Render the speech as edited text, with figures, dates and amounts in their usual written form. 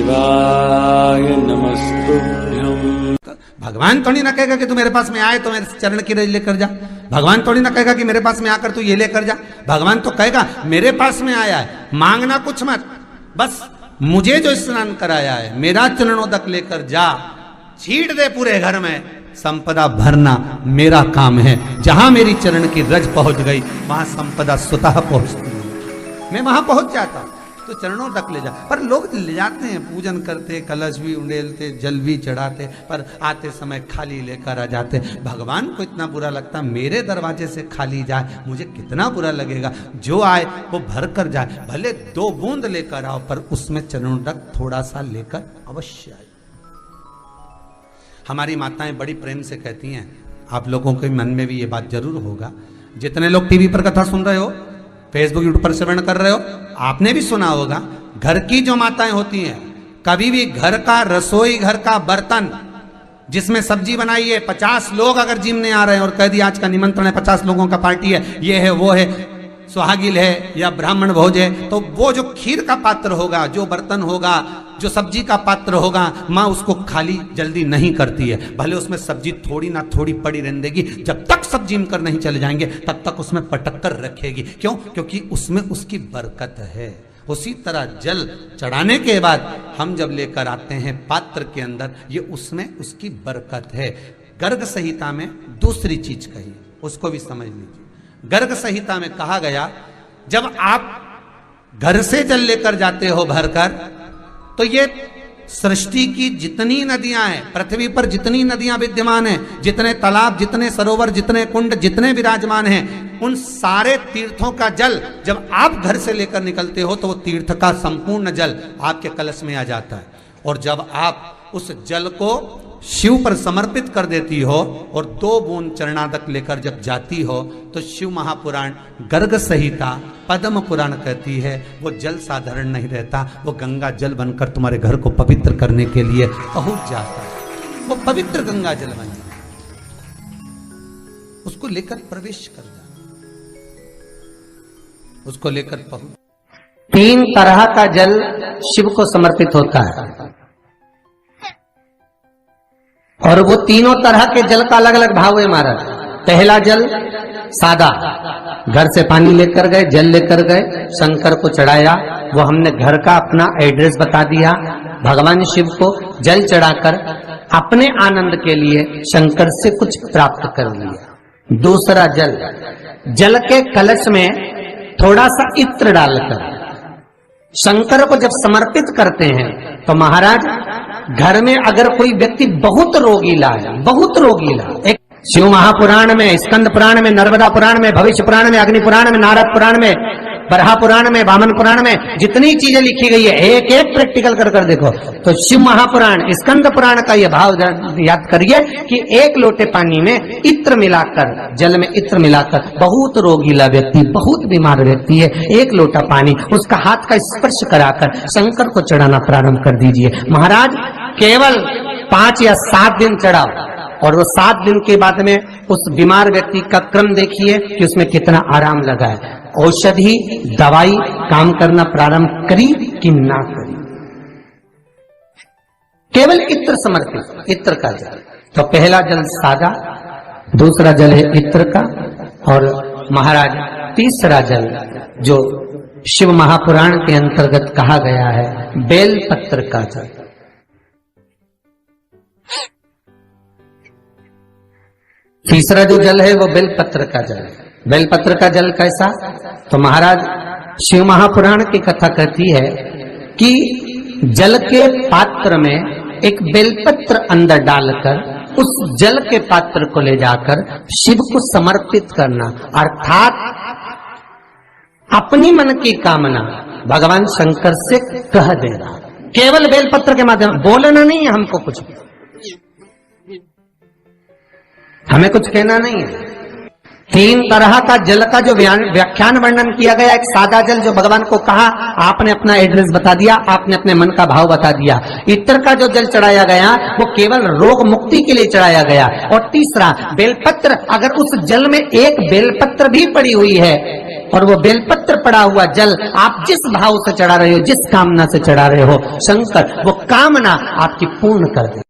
शिवाय नमस्तुभ्यं। भगवान थोड़ी ना कहेगा कि तू मेरे पास में आए तो मेरे चरण की रज लेकर जा। भगवान थोड़ी ना कहेगा कि मेरे पास में आकर तू ये लेकर जा। भगवान तो कहेगा मेरे पास में आया है, मांगना कुछ मत, बस मुझे जो स्नान कराया है मेरा चरणोदक लेकर जा, छीट दे पूरे घर में, संपदा भरना मेरा काम है। जहां मेरी चरण की रज पहुंच गई वहां संपदा स्वतः पहुंचती है, मैं वहां पहुंच जाता हूं। तो चरणों तक ले जा, पर लोग ले जाते हैं, पूजन करते, कलश भी उंडेलते, जल भी चढ़ाते, पर आते समय खाली लेकर आ जाते। भगवान को इतना बुरा लगता, मेरे दरवाजे से खाली जाए मुझे कितना बुरा लगेगा। जो आए वो भर कर जाए, भले 2 बूंद लेकर आओ, पर उसमें चरणों तक थोड़ा सा लेकर अवश्य आए। हमारी माताएं बड़ी प्रेम से कहती हैं, आप लोगों के मन में भी ये बात जरूर होगा, जितने लोग टीवी पर कथा सुन रहे हो, फेसबुक यूट्यूब पर श्रवण कर रहे हो, आपने भी सुना होगा, घर की जो माताएं होती हैं, कभी भी घर का रसोई घर का बर्तन जिसमें सब्जी बनाई है, 50 लोग अगर जिमने आ रहे हैं और कह दिया आज का निमंत्रण है, 50 लोगों का पार्टी है, ये है वो है, सुहागिल है या ब्राह्मण भोज है, तो वो जो खीर का पात्र होगा, जो बर्तन होगा, जो सब्जी का पात्र होगा, माँ उसको खाली जल्दी नहीं करती है। भले उसमें सब्जी थोड़ी ना थोड़ी पड़ी रहने देगी, जब तक सब जिम कर नहीं चले जाएंगे तब तक उसमें पटक कर रखेगी। क्यों? क्योंकि उसमें उसकी बरकत है। उसी तरह जल चढ़ाने के बाद हम जब लेकर आते हैं पात्र के अंदर, ये उसमें उसकी बरकत है। गर्ग संहिता में दूसरी चीज कही, उसको भी समझ लीजिए। गर्ग संहिता में कहा गया, जब आप घर से जल लेकर जाते हो भरकर, तो ये सृष्टि की जितनी नदियां हैं, पृथ्वी पर जितनी नदियां विद्यमान हैं, जितने तालाब, जितने सरोवर, जितने कुंड, जितने विराजमान हैं, उन सारे तीर्थों का जल जब आप घर से लेकर निकलते हो तो वो तीर्थ का संपूर्ण जल आपके कलश में आ जाता है। और जब आप उस जल को शिव पर समर्पित कर देती हो और 2 बूंद चरणादक लेकर जब जाती हो, तो शिव महापुराण, गर्ग संहिता, पद्म पुराण कहती है वो जल साधारण नहीं रहता, वो गंगा जल बनकर तुम्हारे घर को पवित्र करने के लिए पहुंच जाता है। वो पवित्र गंगा जल बन जाता, उसको लेकर प्रवेश कर जा, उसको लेकर पहुंच। 3 तरह का जल शिव को समर्पित होता है, और वो तीनों तरह के जल का अलग अलग भाव है महाराज। पहला जल सादा, घर से पानी लेकर गए, जल लेकर गए, शंकर को चढ़ाया, वो हमने घर का अपना एड्रेस बता दिया, भगवान शिव को जल चढ़ाकर अपने आनंद के लिए शंकर से कुछ प्राप्त कर लिया। दूसरा जल, जल के कलश में थोड़ा सा इत्र डालकर शंकर को जब समर्पित करते हैं, तो महाराज घर में अगर कोई व्यक्ति बहुत रोगीला है, बहुत रोगीला, एक शिव महापुराण में, स्कंद पुराण में, नर्मदा पुराण में, भविष्य पुराण में, अग्नि पुराण में, नारद पुराण में, बरहा पुराण में, वामन पुराण में जितनी चीजें लिखी गई है, एक एक प्रैक्टिकल कर कर देखो, तो शिव महापुराण, स्कंद पुराण का यह भाव याद करिए कि 1 लोटे पानी में इत्र मिलाकर, जल में इत्र मिलाकर, बहुत रोगीला व्यक्ति, बहुत बीमार व्यक्ति है, 1 लोटा पानी उसका हाथ का स्पर्श कराकर शंकर को चढ़ाना प्रारंभ कर दीजिए। महाराज केवल 5 या 7 दिन चढ़ाओ, और वो 7 दिन के बाद में उस बीमार व्यक्ति का क्रम देखिए कि उसमें कितना आराम लगा है। औषधि, दवाई काम करना प्रारंभ करी कि ना करी। केवल इत्र समर्पित, इत्र का जल। तो पहला जल सादा, दूसरा जल है इत्र का, और महाराज तीसरा जल जो शिव महापुराण के अंतर्गत कहा गया है, बेलपत्र का जल। तीसरा जो जल है वो बेलपत्र का जल है। बेलपत्र का जल कैसा? तो महाराज शिव महापुराण की कथा कहती है कि जल के पात्र में एक बेलपत्र अंदर डालकर उस जल के पात्र को ले जाकर शिव को समर्पित करना, अर्थात अपनी मन की कामना भगवान शंकर से कह देना, केवल बेलपत्र के माध्यम, बोलना नहीं है हमको, कुछ हमें कुछ कहना नहीं है। 3 तरह का जल का जो व्याख्यान वर्णन किया गया, एक सादा जल जो भगवान को कहा, आपने अपना एड्रेस बता दिया, आपने अपने मन का भाव बता दिया। इत्र का जो जल चढ़ाया गया वो केवल रोग मुक्ति के लिए चढ़ाया गया। और तीसरा बेलपत्र, अगर उस जल में एक बेलपत्र भी पड़ी हुई है और वो बेलपत्र पड़ा हुआ जल आप जिस भाव से चढ़ा रहे हो, जिस कामना से चढ़ा रहे हो, शंकर वो कामना आपकी पूर्ण कर दे।